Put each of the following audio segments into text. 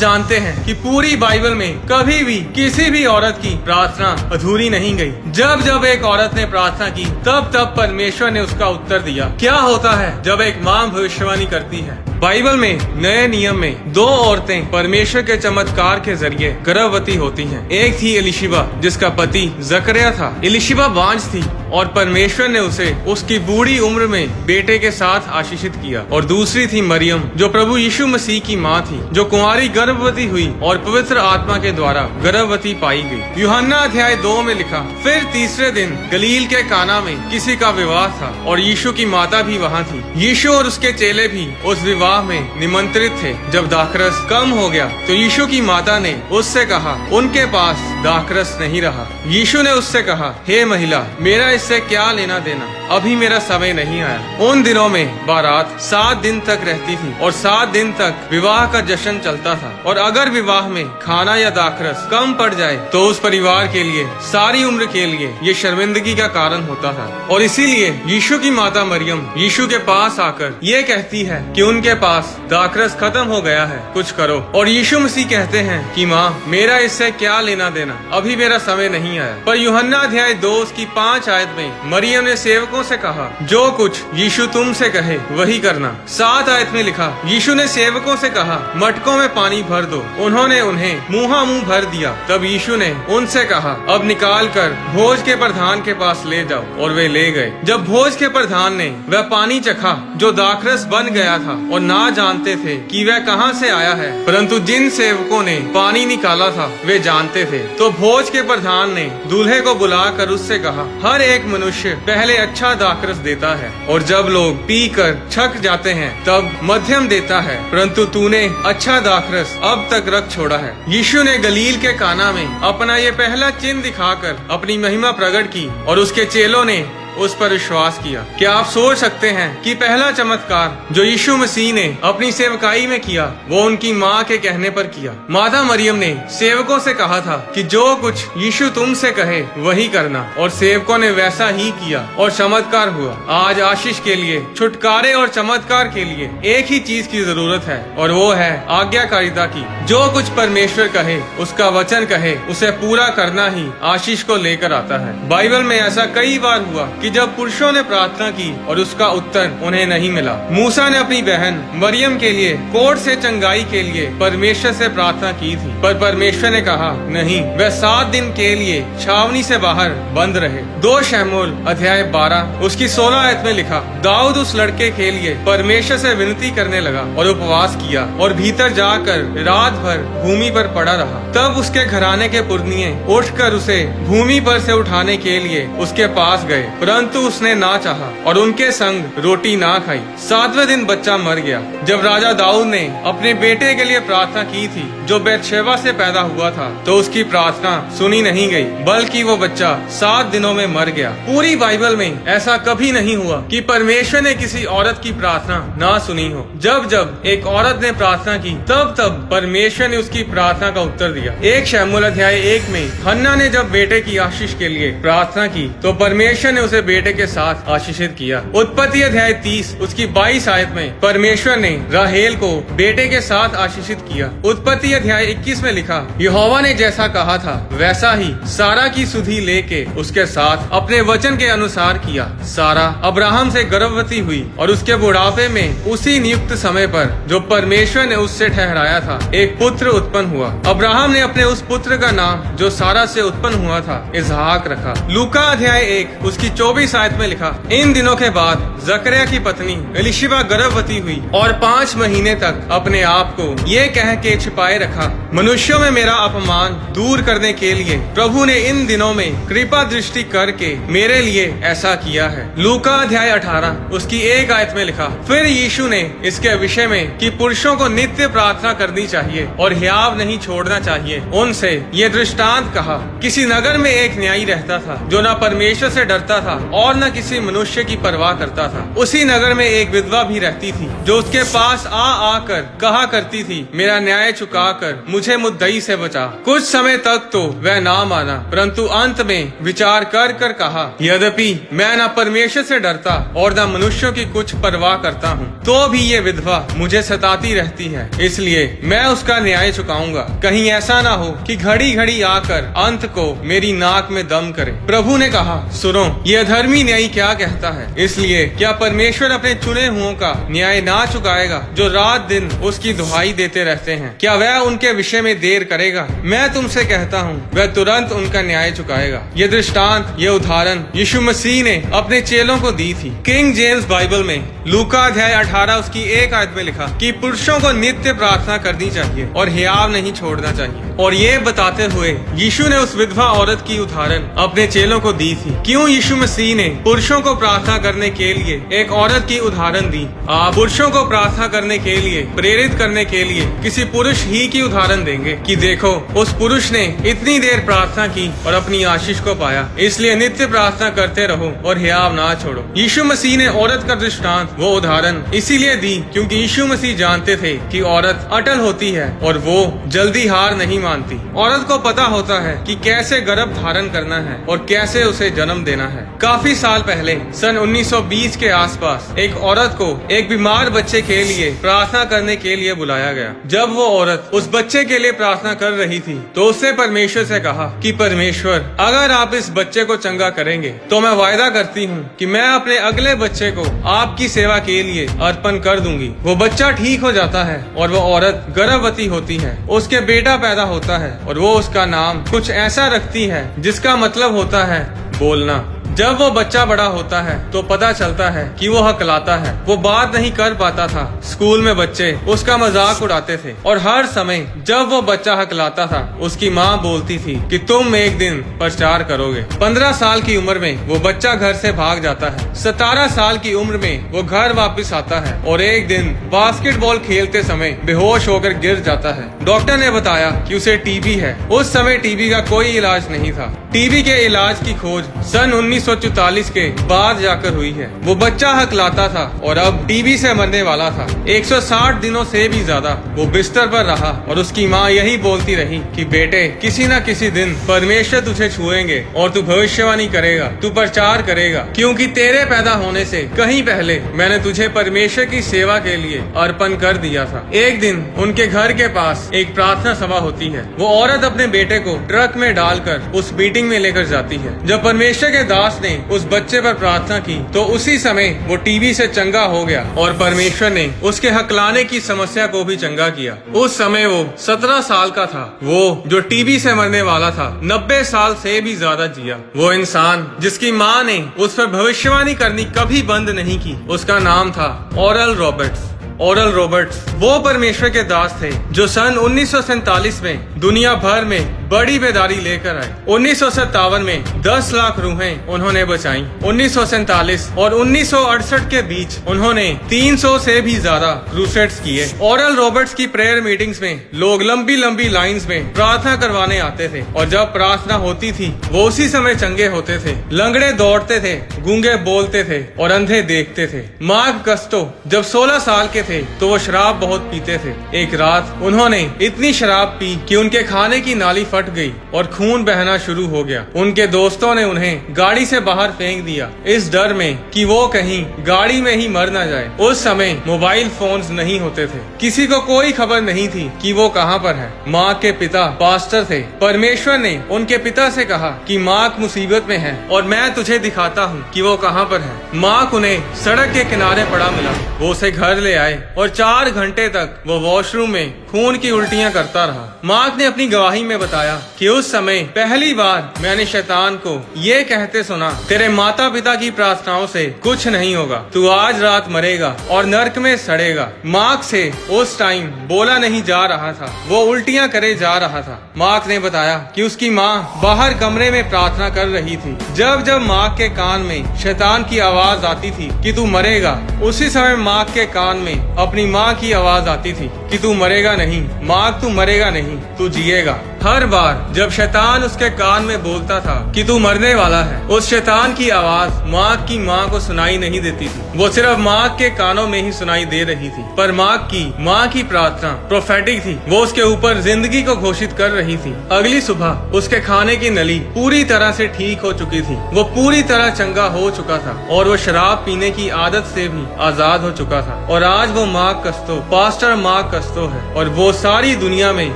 जानते हैं कि पूरी बाइबल में कभी भी किसी भी औरत की प्रार्थना अधूरी नहीं गई। जब जब एक औरत ने प्रार्थना की तब तब परमेश्वर ने उसका उत्तर दिया। क्या होता है जब एक माँ भविष्यवाणी करती है? बाइबल में नए नियम में 2 औरतें परमेश्वर के चमत्कार के जरिए गर्भवती होती हैं। एक थी एलिशिबा जिसका पति जकरिया था। एलिशिबा बांझ थी और परमेश्वर ने उसे उसकी बूढ़ी उम्र में बेटे के साथ आशीषित किया। और दूसरी थी मरियम जो प्रभु यीशु मसीह की माँ थी, जो कुंवारी गर्भवती हुई और पवित्र आत्मा के द्वारा गर्भवती पाई गई। यूहन्ना अध्याय 2 में लिखा, फिर तीसरे दिन गलील के काना में किसी का विवाह था और यीशु की माता भी वहाँ थी। यीशु और उसके चेले भी उस विवाह में निमंत्रित थे। जब दाखरस कम हो गया तो यीशु की माता ने उससे कहा, उनके पास दाखरस नहीं रहा। यीशु ने उससे कहा, हे महिला, मेरा इससे क्या लेना देना, अभी मेरा समय नहीं आया। उन दिनों में बारात 7 दिन तक रहती थी और 7 दिन तक विवाह का जश्न चलता था। और अगर विवाह में खाना या दाखरस कम पड़ जाए तो उस परिवार के लिए सारी उम्र के लिए ये शर्मिंदगी का कारण होता था। और इसीलिए यीशु की माता मरियम यीशु के पास आकर ये कहती है कि उनके पास दाखरस खत्म हो गया है, कुछ करो। और यीशु मसीह कहते हैं कि माँ, मेरा इससे क्या लेना देना, अभी मेरा समय नहीं आया। पर यूहन्ना अध्याय 2 की 5 आयत में मरियम ने सेवकों से कहा, जो कुछ यीशु तुमसे कहे वही करना। 7 आयत में लिखा, यीशु ने सेवकों से कहा, मटकों में पानी भर दो। उन्होंने उन्हें मुँहा मुँह भर दिया। तब यीशु ने उनसे कहा, अब निकाल कर भोज के प्रधान के पास ले जाओ। और वे ले गए। जब भोज के प्रधान ने वह पानी चखा जो दाखरस बन गया था और ना जानते थे कि वह कहाँ से आया है, परंतु जिन सेवकों ने पानी निकाला था वे जानते थे, तो भोज के प्रधान ने दूल्हे को बुलाकर उससे कहा, हर एक मनुष्य पहले अच्छा दाखरस देता है और जब लोग पीकर छक जाते हैं तब मध्यम देता है, परंतु तूने अच्छा दाखरस अब तक रख छोड़ा है। यीशु ने गलील के काना में अपना ये पहला चिन्ह दिखाकर अपनी महिमा प्रकट की और उसके चेलों ने उस पर विश्वास किया। क्या आप सोच सकते हैं कि पहला चमत्कार जो यीशु मसीह ने अपनी सेवकाई में किया वो उनकी माँ के कहने पर किया। माता मरियम ने सेवकों से कहा था कि जो कुछ यीशु तुमसे कहे वही करना, और सेवकों ने वैसा ही किया और चमत्कार हुआ। आज आशीष के लिए, छुटकारे और चमत्कार के लिए एक ही चीज की जरूरत है और वो है आज्ञाकारिता की। जो कुछ परमेश्वर कहे, उसका वचन कहे, उसे पूरा करना ही आशीष को लेकर आता है। बाइबल में ऐसा कई बार हुआ कि जब पुरुषों ने प्रार्थना की और उसका उत्तर उन्हें नहीं मिला। मूसा ने अपनी बहन मरियम के लिए कोढ़ से चंगाई के लिए परमेश्वर से प्रार्थना की थी, पर परमेश्वर ने कहा नहीं, वह 7 दिन के लिए छावनी से बाहर बंद रहे। 2 शमूएल अध्याय 12 उसकी 16 आयत में लिखा, दाऊद उस लड़के के लिए परमेश्वर से विनती करने लगा और उपवास किया और भीतर जाकर रात भर भूमि पर पड़ा रहा। तब उसके घराने के पुरनिये उठकर उसे भूमि पर से उठाने के लिए उसके पास गए, परंतु उसने ना चाहा और उनके संग रोटी ना खाई। 7वें दिन बच्चा मर गया। जब राजा दाऊद ने अपने बेटे के लिए प्रार्थना की थी जो बैतशेबा से पैदा हुआ था, तो उसकी प्रार्थना सुनी नहीं गई, बल्कि वो बच्चा 7 दिनों में मर गया। पूरी बाइबल में ऐसा कभी नहीं हुआ कि परमेश्वर ने किसी औरत की प्रार्थना ना सुनी हो। जब जब एक औरत ने प्रार्थना की तब तब परमेश्वर ने उसकी प्रार्थना का उत्तर दिया। 1 शमूएल अध्याय 1 में हन्ना ने जब बेटे की आशीष के लिए प्रार्थना की तो परमेश्वर ने उसे बेटे के साथ आशीषित किया। उत्पत्ति अध्याय 30 उसकी 22 आयत में परमेश्वर ने राहेल को बेटे के साथ आशीषित किया। उत्पत्ति अध्याय 21 में लिखा, यहोवा ने जैसा कहा था वैसा ही सारा की सुधि लेके उसके साथ अपने वचन के अनुसार किया। सारा अब्राहम से गर्भवती हुई और उसके बुढ़ापे में उसी नियुक्त समय पर जो परमेश्वर ने उससे ठहराया था एक पुत्र उत्पन्न हुआ। अब्राहम ने अपने उस पुत्र का नाम जो सारा से उत्पन्न हुआ था इसहाक रखा। लूका अध्याय 1 उसकी 24 आयत में लिखा, इन दिनों के बाद जकरिया की पत्नी एलिशिबा गर्भवती हुई और 5 महीने तक अपने आप को ये कह के छिपाए रखा, मनुष्यों में मेरा अपमान दूर करने के लिए प्रभु ने इन दिनों में कृपा दृष्टि करके मेरे लिए ऐसा किया है। लूका अध्याय 18 उसकी 1 आयत में लिखा, फिर यीशु ने इसके विषय में कि पुरुषों को नित्य प्रार्थना करनी चाहिए और हियाव नहीं छोड़ना चाहिए उनसे ये दृष्टांत कहा। किसी नगर में एक न्यायी रहता था जो न परमेश्वर से डरता था और न किसी मनुष्य की परवाह करता था। उसी नगर में एक विधवा भी रहती थी जो उसके पास आ आकर कहा करती थी, मेरा न्याय चुका कर मुझे मुझे मुद्दई से बचा। कुछ समय तक तो वह ना माना, परंतु अंत में विचार कर कर कहा, यद्यपि मैं न परमेश्वर से डरता और न मनुष्यों की कुछ परवाह करता हूँ, तो भी ये विधवा मुझे सताती रहती है, इसलिए मैं उसका न्याय चुकाऊंगा। कहीं ऐसा ना हो कि घड़ी घड़ी आकर अंत को मेरी नाक में दम करे। प्रभु ने कहा, सुनो, यह धर्मी न्यायी क्या कहता है। इसलिए क्या परमेश्वर अपने चुने हुओं का न्याय ना चुकाएगा, जो रात दिन उसकी दुहाई देते रहते हैं? क्या वह उनके विषय में देर करेगा? मैं तुमसे कहता हूँ, वह तुरंत उनका न्याय चुकाएगा। ये दृष्टांत, ये उदाहरण यीशु मसीह ने अपने चेलों को दी थी। किंग जेम्स बाइबल में लूका अध्याय 18 उसकी 1 आयत में लिखा कि पुरुषों को नित्य प्रार्थना करनी चाहिए और हियाव नहीं छोड़ना चाहिए। और ये बताते हुए यीशु ने उस विधवा औरत की उदाहरण अपने चेलों को दी थी। क्यों यीशु मसीह ने पुरुषों को प्रार्थना करने के लिए एक औरत की उदाहरण दी? आप पुरुषों को प्रार्थना करने के लिए प्रेरित करने के लिए किसी पुरुष ही की उदाहरण देंगे कि देखो, उस पुरुष ने इतनी देर प्रार्थना की और अपनी आशीष को पाया, इसलिए नित्य प्रार्थना करते रहो और हियाव ना छोड़ो। यीशु मसीह ने औरत का दृष्टांत, वो उदाहरण इसीलिए दी क्योंकि यीशु मसीह जानते थे कि औरत अटल होती है और वो जल्दी हार नहीं मानती। औरत को पता होता है कि कैसे गर्भ धारण करना है और कैसे उसे जन्म देना है। काफी साल पहले सन 1920 के आसपास एक औरत को एक बीमार बच्चे के लिए प्रार्थना करने के लिए बुलाया गया। जब वो औरत उस बच्चे के लिए प्रार्थना कर रही थी तो उसने परमेश्वर से कहा कि परमेश्वर, अगर आप इस बच्चे को चंगा करेंगे तो मैं वायदा करती हूँ कि मैं अपने अगले बच्चे को आपकी सेवा के लिए अर्पण कर दूंगी। वो बच्चा ठीक हो जाता है और वो औरत गर्भवती होती है। उसके बेटा पैदा होता है और वो उसका नाम कुछ ऐसा रखती है जिसका मतलब होता है बोलना। जब वो बच्चा बड़ा होता है तो पता चलता है कि वो हकलाता है। वो बात नहीं कर पाता था। स्कूल में बच्चे उसका मजाक उड़ाते थे और हर समय जब वो बच्चा हकलाता था उसकी माँ बोलती थी कि तुम एक दिन प्रचार करोगे। 15 साल की उम्र में वो बच्चा घर से भाग जाता है। 17 साल की उम्र में वो घर वापस आता है और एक दिन बास्केटबॉल खेलते समय बेहोश होकर गिर जाता है। डॉक्टर ने बताया कि उसे टीबी है। उस समय टीबी का कोई इलाज नहीं था। टीबी के इलाज की खोज सन 1944 के बाद जाकर हुई है। वो बच्चा हकलाता था और अब टीबी से मरने वाला था। 160 दिनों से भी ज्यादा वो बिस्तर पर रहा और उसकी माँ यही बोलती रही कि बेटे, किसी न किसी दिन परमेश्वर तुझे छुएंगे और तू भविष्यवाणी करेगा, तू प्रचार करेगा, क्योंकि तेरे पैदा होने से कहीं पहले मैंने तुझे परमेश्वर की सेवा के लिए अर्पण कर दिया था। एक दिन उनके घर के पास एक प्रार्थना सभा होती है। वो औरत अपने बेटे को ट्रक में डालकर उस मीटिंग में लेकर जाती है। जब परमेश्वर के दास ने उस बच्चे पर प्रार्थना की तो उसी समय वो टीबी से चंगा हो गया और परमेश्वर ने उसके हकलाने की समस्या को भी चंगा किया। उस समय वो 17 साल का था। वो जो टीबी से मरने वाला था 90 साल से भी ज्यादा जिया। वो इंसान जिसकी माँ ने उस पर भविष्यवाणी करनी कभी बंद नहीं की, उसका नाम था ओरल रॉबर्ट्स। ओरल रॉबर्ट्स वो परमेश्वर के दास थे जो सन 1947 में दुनिया भर में बड़ी बेदारी लेकर आए। 1957 में 10 लाख रूहें उन्होंने बचाई। 1947 और 1968 के बीच उन्होंने 300 से भी ज्यादा क्रूसेड्स किए। ओरल रॉबर्ट्स की प्रेयर मीटिंग्स में लोग लंबी लंबी लाइंस में प्रार्थना करवाने आते थे और जब प्रार्थना होती थी वो उसी समय चंगे होते थे। लंगड़े दौड़ते थे, गूंगे बोलते थे और अंधे देखते थे। मार्क कस्टो जब 16 साल के थे तो वो शराब बहुत पीते थे। एक रात उन्होंने इतनी शराब पी कि उनके खाने की नाली फट गई और खून बहना शुरू हो गया। उनके दोस्तों ने उन्हें गाड़ी से बाहर फेंक दिया इस डर में कि वो कहीं गाड़ी में ही मर न जाए। उस समय मोबाइल फोन्स नहीं होते थे। किसी को कोई खबर नहीं थी कि वो कहाँ पर है। मार्क के पिता पास्टर थे। परमेश्वर ने उनके पिता से कहा कि मार्क मुसीबत में है और मैं तुझे दिखाता हूँ कि वो कहाँ पर है। मार्क उन्हें सड़क के किनारे पड़ा मिला। वो उसे घर ले आए और 4 घंटे तक वो वॉशरूम में खून की उल्टियां करता रहा। मार्क ने अपनी गवाही में बताया कि उस समय पहली बार मैंने शैतान को ये कहते सुना, तेरे माता पिता की प्रार्थनाओं से कुछ नहीं होगा, तू आज रात मरेगा और नर्क में सड़ेगा। मार्क से उस टाइम बोला नहीं जा रहा था, वो उल्टियां करे जा रहा था। मार्क ने बताया कि उसकी माँ बाहर कमरे में प्रार्थना कर रही थी। जब जब मार्क के कान में शैतान की आवाज आती थी कि तू मरेगा, उसी समय मार्क के कान में अपनी माँ की आवाज आती थी कि तू मरेगा नहीं, मार्क तू मरेगा नहीं, तू जिएगा। हर बार जब शैतान उसके कान में बोलता था कि तू मरने वाला है, उस शैतान की आवाज मार्क की माँ को सुनाई नहीं देती थी। वो सिर्फ मार्क के कानों में ही सुनाई दे रही थी। पर मार्क की माँ की प्रार्थना प्रोफेटिक थी। वो उसके ऊपर जिंदगी को घोषित कर रही थी। अगली सुबह उसके खाने की नली पूरी तरह से ठीक हो चुकी थी। वो पूरी तरह चंगा हो चुका था और वो शराब पीने की आदत से भी आजाद हो चुका था। और आज वो मार्क कस्तो, पास्टर मार्क कस्तो है और वो सारी दुनिया में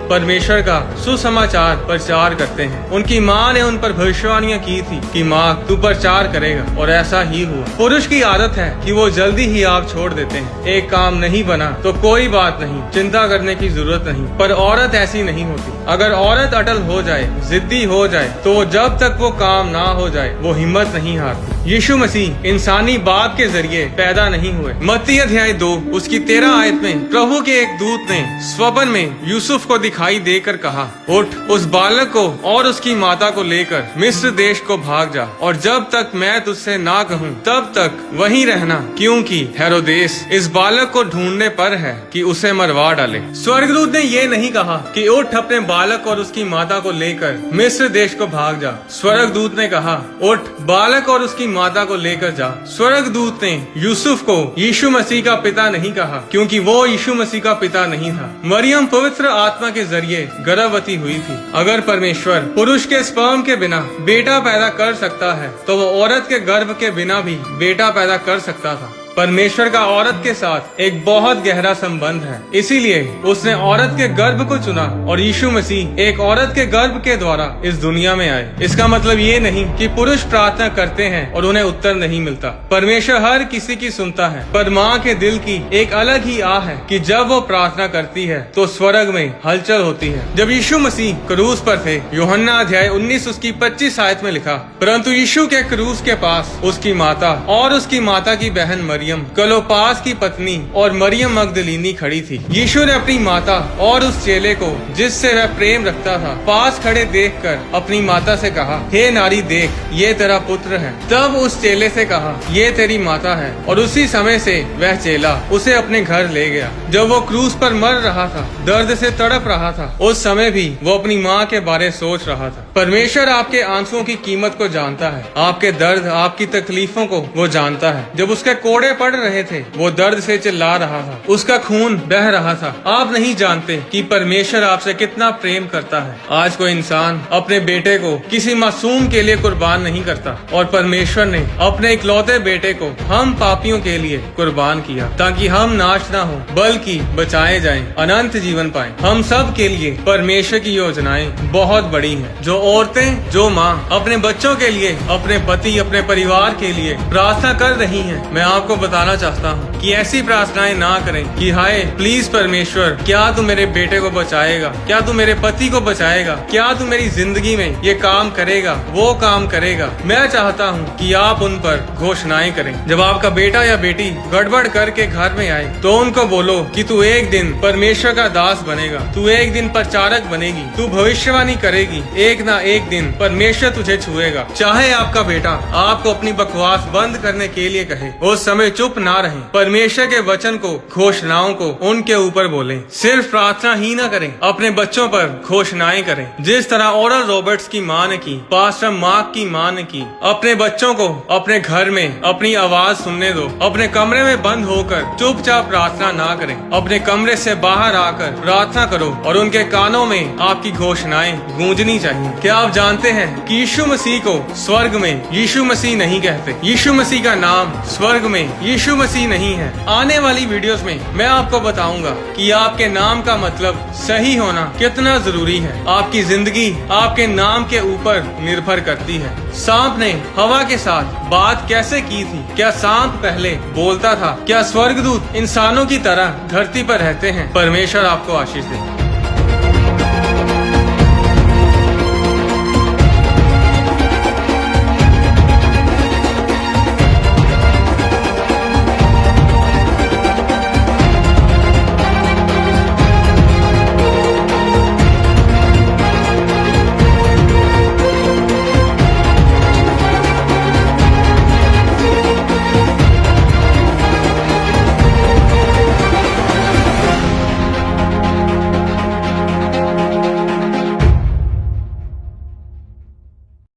परमेश्वर का सुसमाचार प्रचार करते हैं। उनकी माँ ने उन पर भविष्यवाणियां की थी कि मार्क तू प्रचार करेगा, और ऐसा ही हुआ। पुरुष की आदत है कि वो जल्दी ही आप छोड़ देते हैं। एक काम नहीं बना तो कोई बात नहीं, चिंता करने की जरूरत नहीं। पर औरत ऐसी नहीं होती। अगर औरत अटल हो जाए, जिद्दी हो जाए, तो जब तक वो काम ना हो जाए वो हिम्मत नहीं हारती। यीशु मसीह इंसानी बाप के जरिए पैदा नहीं हुए। मत्ती अध्याय 2 उसकी 13 आयत में प्रभु के एक दूत ने स्वप्न में यूसुफ को दिखाई देकर कहा, उठ, उस बालक को और उसकी माता को लेकर मिस्र देश को भाग जा, और जब तक मैं तुझसे ना कहूँ तब तक वहीं रहना, क्योंकि हेरोदेस इस बालक को ढूंढने पर है कि उसे मरवा डाले। स्वर्गदूत ने ये नहीं कहा कि उठ, अपने बालक और उसकी माता को लेकर मिस्र देश को भाग जा। स्वर्गदूत ने कहा, उठ, बालक और उसकी माता को लेकर जा। स्वर्गदूत ने यूसुफ को यीशु मसीह का पिता नहीं कहा, क्योंकि वो यीशु मसीह का पिता नहीं था। मरियम पवित्र आत्मा के जरिए गर्भवती हुई थी। अगर परमेश्वर पुरुष के स्पर्म के बिना बेटा पैदा कर सकता है, तो वो औरत के गर्भ के बिना भी बेटा पैदा कर सकता था। परमेश्वर का औरत के साथ एक बहुत गहरा संबंध है, इसीलिए उसने औरत के गर्भ को चुना और यीशु मसीह एक औरत के गर्भ के द्वारा इस दुनिया में आए। इसका मतलब ये नहीं कि पुरुष प्रार्थना करते हैं और उन्हें उत्तर नहीं मिलता। परमेश्वर हर किसी की सुनता है, पर माँ के दिल की एक अलग ही आह है कि जब वो प्रार्थना करती है तो स्वर्ग में हलचल होती है। जब यीशु मसीह क्रूस पर थे, यूहन्ना अध्याय 19 उसकी 25 आयत में लिखा, परंतु यीशु के क्रूस के पास उसकी माता और उसकी माता की बहन मरियम, क्लोपास की पत्नी और मरियम मगदलीनी खड़ी थी। यीशु ने अपनी माता और उस चेले को जिससे वह प्रेम रखता था पास खड़े देखकर अपनी माता से कहा, हे नारी, देख, ये तेरा पुत्र है। तब उस चेले से कहा, ये तेरी माता है, और उसी समय से वह चेला उसे अपने घर ले गया। जब वो क्रूस पर मर रहा था, दर्द से तड़प रहा था, उस समय भी वो अपनी माँ के बारे सोच रहा था। परमेश्वर आपके आंसुओं की कीमत को जानता है, आपके दर्द, आपकी तकलीफों को वो जानता है। जब उसके कोड़े पड़ रहे थे, वो दर्द से चिल्ला रहा था, उसका खून बह रहा था। आप नहीं जानते कि परमेश्वर आपसे कितना प्रेम करता है। आज कोई इंसान अपने बेटे को किसी मासूम के लिए कुर्बान नहीं करता, और परमेश्वर ने अपने इकलौते बेटे को हम पापियों के लिए कुर्बान किया, ताकि हम नाश ना हो बल्कि बचाए जाएं, अनंत जीवन पाएं। हम सब के लिए परमेश्वर की योजनाएं बहुत बड़ी हैं। जो औरतें, जो माँ अपने बच्चों के लिए, अपने पति, अपने परिवार के लिए प्रार्थना कर रही हैं, मैं आपको बताना चाहता हूँ कि ऐसी प्रार्थनाएं ना करें कि हाय प्लीज परमेश्वर, क्या तू मेरे बेटे को बचाएगा, क्या तू मेरे पति को बचाएगा, क्या तू मेरी जिंदगी में ये काम करेगा, वो काम करेगा। मैं चाहता हूँ कि आप उन पर घोषणाएं करें। जब आपका बेटा या बेटी गड़बड़ करके घर में आए तो उनको बोलो कि तू एक दिन परमेश्वर का दास बनेगा, तू एक दिन प्रचारक बनेगी, तू भविष्यवाणी करेगी, एक ना एक दिन परमेश्वर तुझे छुएगा। चाहे आपका बेटा आपको अपनी बकवास बंद करने के लिए कहे, उस समय चुप ना रहें। परमेश्वर के वचन को, घोषणाओं को उनके ऊपर बोलें। सिर्फ प्रार्थना ही ना करें, अपने बच्चों पर घोषणाएं करें, जिस तरह ओरल रॉबर्ट्स की माँ ने की, पास्टर मार्क की माँ ने की। अपने बच्चों को अपने घर में अपनी आवाज सुनने दो। अपने कमरे में बंद होकर चुपचाप प्रार्थना ना करें, अपने कमरे से बाहर आकर प्रार्थना करो और उनके कानों में आपकी घोषणाएं गूंजनी चाहिए। क्या आप जानते हैं कि यीशु मसीह को स्वर्ग में यीशु मसीह नहीं कहते? यीशु मसीह का नाम स्वर्ग में यीशु मसीह नहीं है। आने वाली वीडियोस में मैं आपको बताऊंगा कि आपके नाम का मतलब सही होना कितना जरूरी है। आपकी जिंदगी आपके नाम के ऊपर निर्भर करती है। सांप ने हवा के साथ बात कैसे की थी? क्या सांप पहले बोलता था? क्या स्वर्गदूत इंसानों की तरह धरती पर रहते हैं? परमेश्वर आपको आशीष दे।